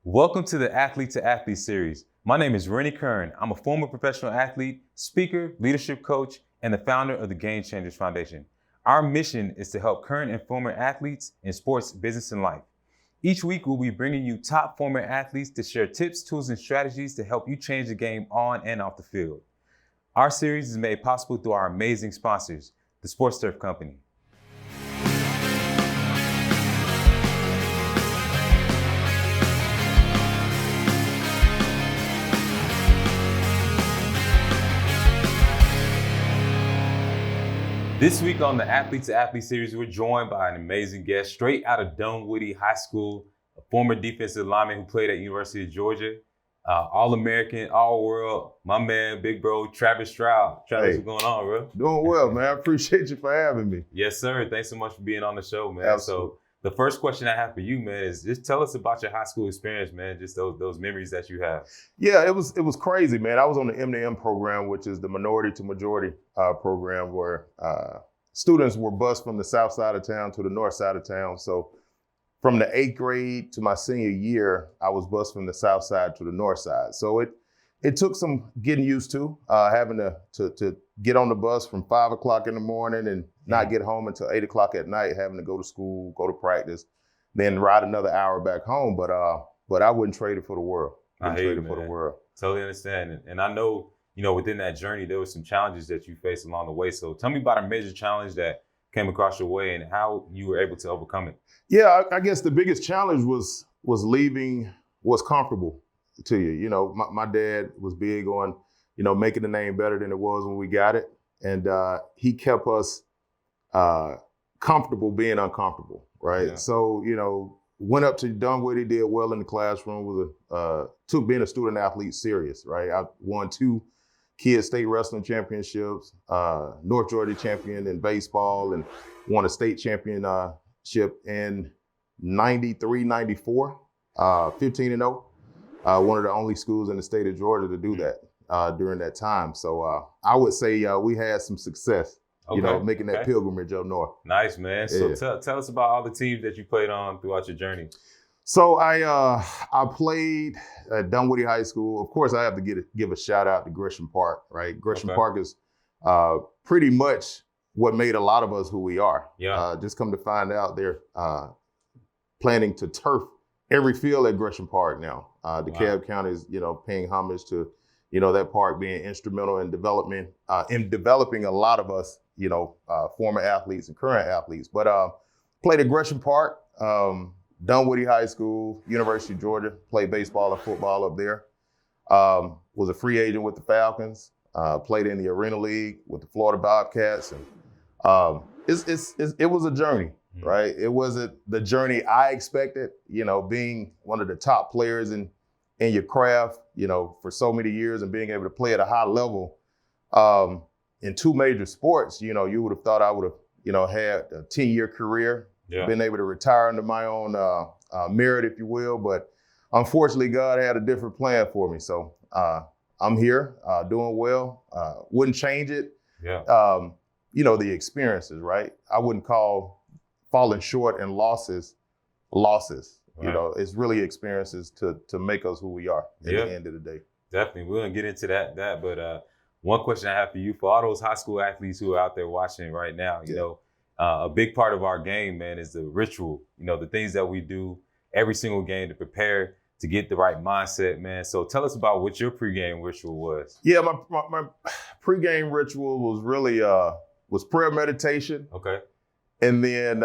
Welcome to the Athlete to Athlete series. My name is Rennie Kern. I'm a former professional athlete, speaker, leadership coach, and the founder of the Game Changers Foundation. Our mission is to help current and former athletes in sports, business, and life. Each week, we'll be bringing you top former athletes to share tips, tools, and strategies to help you change the game on and off the field. Our series is made possible through our amazing sponsors, the Sports Turf Company. This week on the Athlete to Athlete series, we're joined by an amazing guest straight out of Dunwoody High School, a former defensive lineman who played at University of Georgia, All-American, All-World, my man, big bro, Travis Stroud. Travis, what's going on, bro? Doing well, man. I appreciate you for having me. Yes, sir. Thanks so much for being on the show, man. Absolutely. So the first question I have for you, man, is just tell us about your high school experience, man, just those memories that you have. Yeah, it was crazy, man. I was on the M2M program, which is the minority to majority program where students were bused from the south side of town to the north side of town. So from the 8th grade to my senior year, I was bused from the south side to the north side. So it took some getting used to having to get on the bus from 5 o'clock in the morning and not get home until 8 o'clock at night, having to go to school, go to practice, then ride another hour back home. But I wouldn't trade it for the world. I hate it for the world. Totally understand. And I know, within that journey, there were some challenges that you faced along the way. So tell me about a major challenge that came across your way and how you were able to overcome it. Yeah, I guess the biggest challenge was leaving what's comfortable to you. My dad was big on, making the name better than it was when we got it. And he kept us comfortable being uncomfortable, right? Yeah. So, went up to Dunwoody, did well in the classroom, took being a student athlete serious, right? I won 2 kids state wrestling championships, North Georgia champion in baseball, and won a state championship in 93, 94, 15-0. One of the only schools in the state of Georgia to do that during that time. So I would say we had some success, making that pilgrimage up north. Nice, man. So tell us about all the teams that you played on throughout your journey. So I played at Dunwoody High School. Of course, I have to give a shout out to Gresham Park, right? Gresham Park is pretty much what made a lot of us who we are. Yeah. Just come to find out they're planning to turf every field at Gresham Park now. DeKalb County is, paying homage to, that park being instrumental in developing a lot of us, former athletes and current athletes. But played at Gresham Park, Dunwoody High School, University of Georgia, played baseball and football up there. Was a free agent with the Falcons, played in the Arena League with the Florida Bobcats. And it was a journey, right? It wasn't the journey I expected, being one of the top players in your craft, for so many years and being able to play at a high level in 2 major sports. You would have thought I would have, had a 10-year career. Yeah. Been able to retire under my own merit, if you will. But unfortunately, God had a different plan for me. So I'm here doing well. Wouldn't change it. Yeah. The experiences, right? I wouldn't call falling short and losses. Right. It's really experiences to make us who we are at the end of the day. Definitely. We're going to get into that. But one question I have for you, for all those high school athletes who are out there watching right now, a big part of our game, man, is the ritual, the things that we do every single game to prepare to get the right mindset, man. So tell us about what your pregame ritual was. Yeah, my pregame ritual was really was prayer meditation. Okay. And then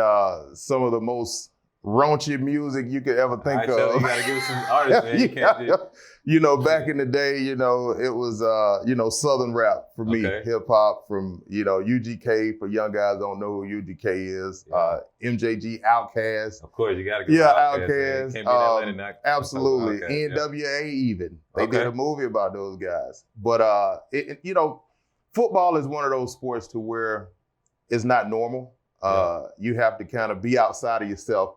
some of the most raunchy music you could ever think of. You gotta give us some artists, man. You can't just... back in the day, it was Southern rap for me, hip hop from, UGK. For young guys don't know who UGK is. MJG, Outkast. Of course, you gotta give Outkast. Can't be that late night. Absolutely. NWA even. They did a movie about those guys. But football is one of those sports to where it's not normal. You have to kind of be outside of yourself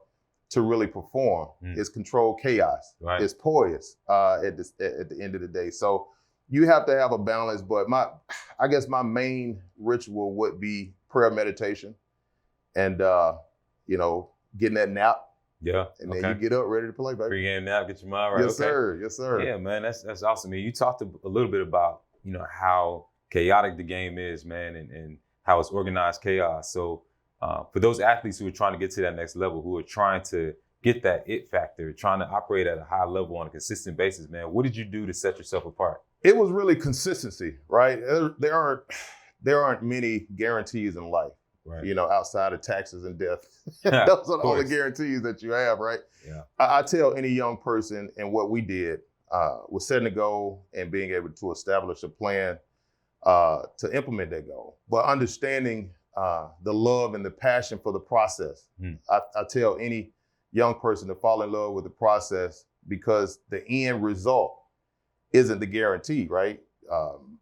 to really perform. It's controlled chaos. Right. It's poised at the end of the day. So you have to have a balance. But I guess my main ritual would be prayer meditation and, getting that nap Yeah. And then you get up ready to play, baby. Pre-game nap, get your mind right. Yes, sir. Yes, sir. Yeah, man, that's awesome. I mean, you talked a little bit about, how chaotic the game is, man, and how it's organized chaos. So for those athletes who are trying to get to that next level, who are trying to get that it factor, trying to operate at a high level on a consistent basis, man, what did you do to set yourself apart? It was really consistency, right? There aren't many guarantees in life, right? Outside of taxes and death. Those are all the guarantees that you have, right? Yeah. I tell any young person, and what we did was setting a goal and being able to establish a plan to implement that goal, but understanding the love and the passion for the process. I tell any young person to fall in love with the process, because the end result isn't the guarantee, right?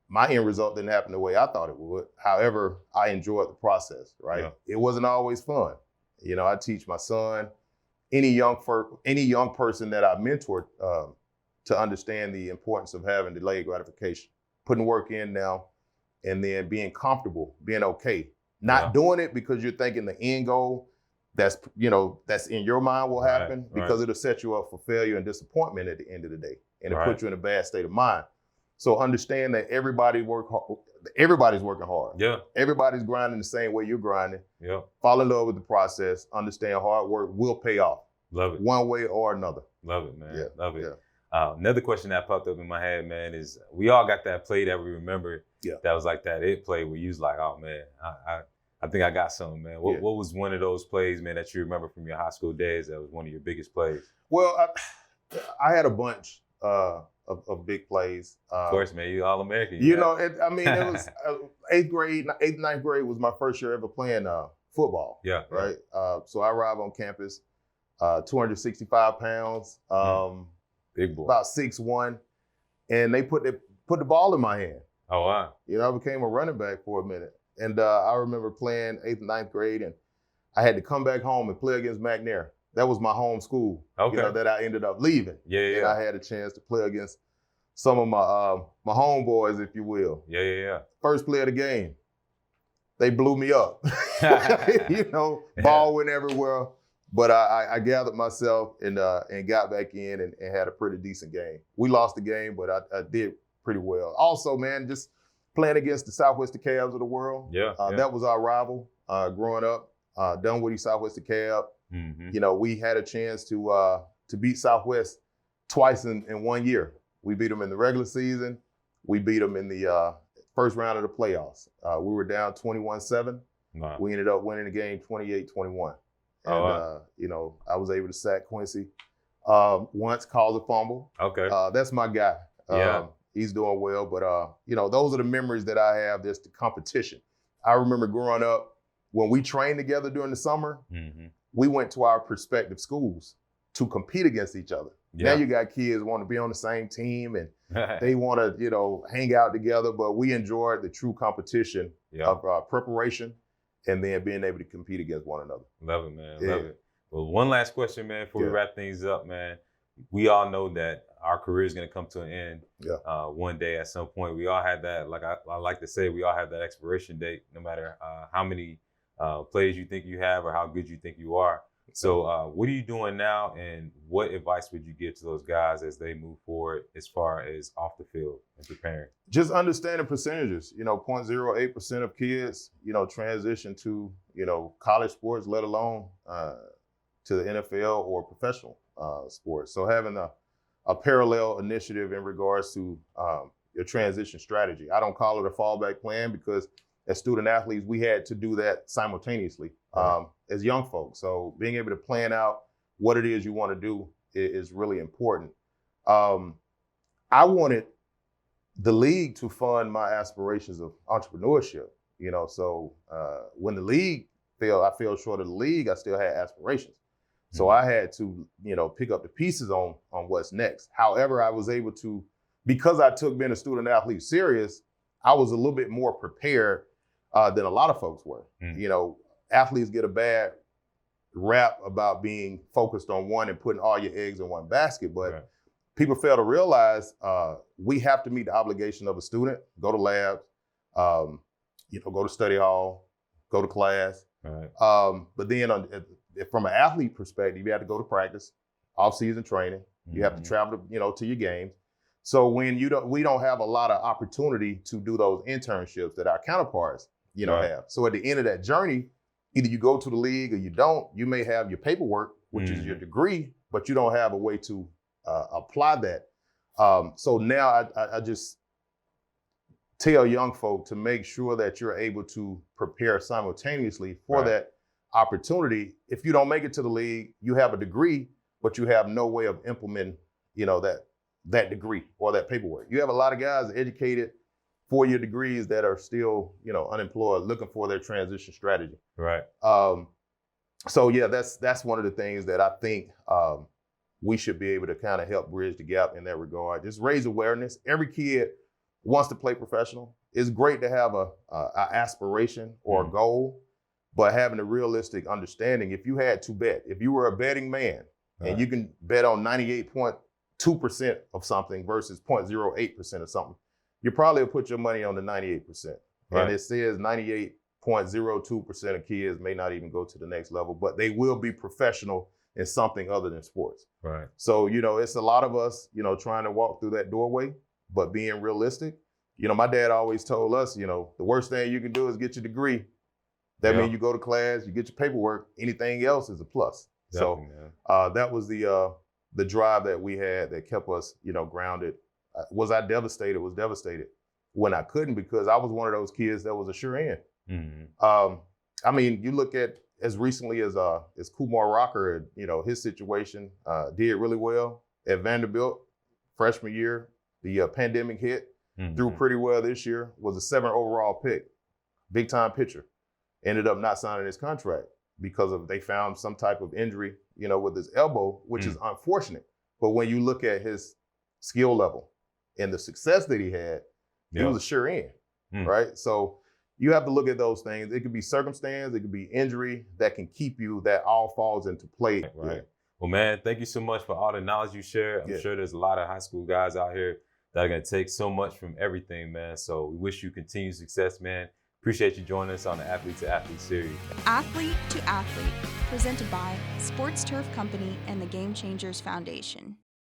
My end result didn't happen the way I thought it would. However, I enjoyed the process, right? Yeah. It wasn't always fun. I teach my son, any young person that I mentored to understand the importance of having delayed gratification, putting work in now, and then being comfortable, being okay. Not doing it because you're thinking the end goal that's in your mind will happen, because it'll set you up for failure and disappointment at the end of the day, and it'll put you in a bad state of mind. So understand that everybody's working hard. Yeah. Everybody's grinding the same way you're grinding. Yeah. Fall in love with the process. Understand hard work will pay off. Love it. One way or another. Love it, man. Yeah. Love it. Yeah. Another question that popped up in my head, man, is we all got that play that we remember. Yeah. That was like that it play where you was like, oh man, I think I got something, man. What was one of those plays, man, that you remember from your high school days that was one of your biggest plays? Well, I had a bunch of big plays. Of course, man, you All-American. It was 8th, 9th grade was my first year ever playing football. Yeah. Right. So I arrived on campus, 265 pounds, big boy, about 6'1", and they put the ball in my hand. Oh wow. I became a running back for a minute. And I remember playing 8th and 9th grade, and I had to come back home and play against McNair. That was my home school, that I ended up leaving. Yeah. And I had a chance to play against some of my homeboys, if you will. Yeah. First play of the game, they blew me up. Ball went everywhere. But I gathered myself and got back in and had a pretty decent game. We lost the game, but I did pretty well. Also, man, just playing against the Southwest DeKalbs of the world. Yeah. That was our rival growing up. Dunwoody, Southwest DeKalb. Mm-hmm. We had a chance to beat Southwest twice in 1 year. We beat them in the regular season. We beat them in the first round of the playoffs. We were down 21-7. Wow. We ended up winning the game 28-21. And, I was able to sack Quincy once, cause a fumble. Okay. That's my guy. Yeah. He's doing well, but those are the memories that I have. There's the competition. I remember growing up, when we trained together during the summer, we went to our prospective schools to compete against each other. Yeah. Now you got kids who want to be on the same team and they want to, hang out together, but we enjoyed the true competition of preparation and then being able to compete against one another. Love it, man. Love it. Well, one last question, man, before we wrap things up, man. We all know that our career is going to come to an end one day at some point. We all have that, like I like to say, we all have that expiration date, no matter how many plays you think you have or how good you think you are. So what are you doing now, and what advice would you give to those guys as they move forward as far as off the field and preparing? Just understanding percentages. 0.08% of kids, transition to, college sports, let alone to the NFL or professional sports. So having a parallel initiative in regards to your transition strategy. I don't call it a fallback plan because as student athletes, we had to do that simultaneously as young folks. So being able to plan out what it is you want to do is really important. I wanted the league to fund my aspirations of entrepreneurship, so when the league I fell short of the league, I still had aspirations. So I had to, pick up the pieces on what's next. However, I was able to, because I took being a student athlete serious, I was a little bit more prepared than a lot of folks were. Athletes get a bad rap about being focused on one and putting all your eggs in one basket, but people fail to realize we have to meet the obligation of a student, go to labs, go to study hall, go to class. Right. But then from an athlete perspective, you have to go to practice, off-season training. You have to Mhm. travel to, to your games. So when we don't have a lot of opportunity to do those internships that our counterparts, Right. have. So at the end of that journey, either you go to the league or you don't. You may have your paperwork, which is your degree, but you don't have a way to apply that. So now I just tell young folk to make sure that you're able to prepare simultaneously for Right. that opportunity. If you don't make it to the league, you have a degree, but you have no way of implementing, that degree or that paperwork. You have a lot of guys educated 4-year degrees that are still, unemployed, looking for their transition strategy. Right. So yeah, that's one of the things that I think we should be able to kind of help bridge the gap in that regard. Just raise awareness. Every kid wants to play professional. It's great to have a aspiration or a goal, but having a realistic understanding. If you had to bet, if you were a betting man, and you can bet on 98.2% of something versus 0.08% of something, you probably will put your money on the 98%. Right. And it says 98.02% of kids may not even go to the next level, but they will be professional in something other than sports. Right. So, it's a lot of us, trying to walk through that doorway, but being realistic. My dad always told us, the worst thing you can do is get your degree. That means you go to class, you get your paperwork. Anything else is a plus. Definitely, So that was the drive that we had that kept us, grounded. Was I devastated? Was devastated when I couldn't, because I was one of those kids that was a sure end. Mm-hmm. You look at as recently as Kumar Rocker, his situation did really well at Vanderbilt freshman year. The pandemic hit, threw pretty well this year. Was a 7th overall pick, big time pitcher. Ended up not signing his contract because they found some type of injury, with his elbow, which is unfortunate. But when you look at his skill level and the success that he had, he was a sure end, right? So you have to look at those things. It could be circumstance, it could be injury that can keep you, that all falls into play. Right. Yeah. Well, man, thank you so much for all the knowledge you shared. I'm sure there's a lot of high school guys out here that are going to take so much from everything, man. So we wish you continued success, man. Appreciate you joining us on the Athlete to Athlete series. Athlete to Athlete, presented by Sports Turf Company and the Game Changers Foundation.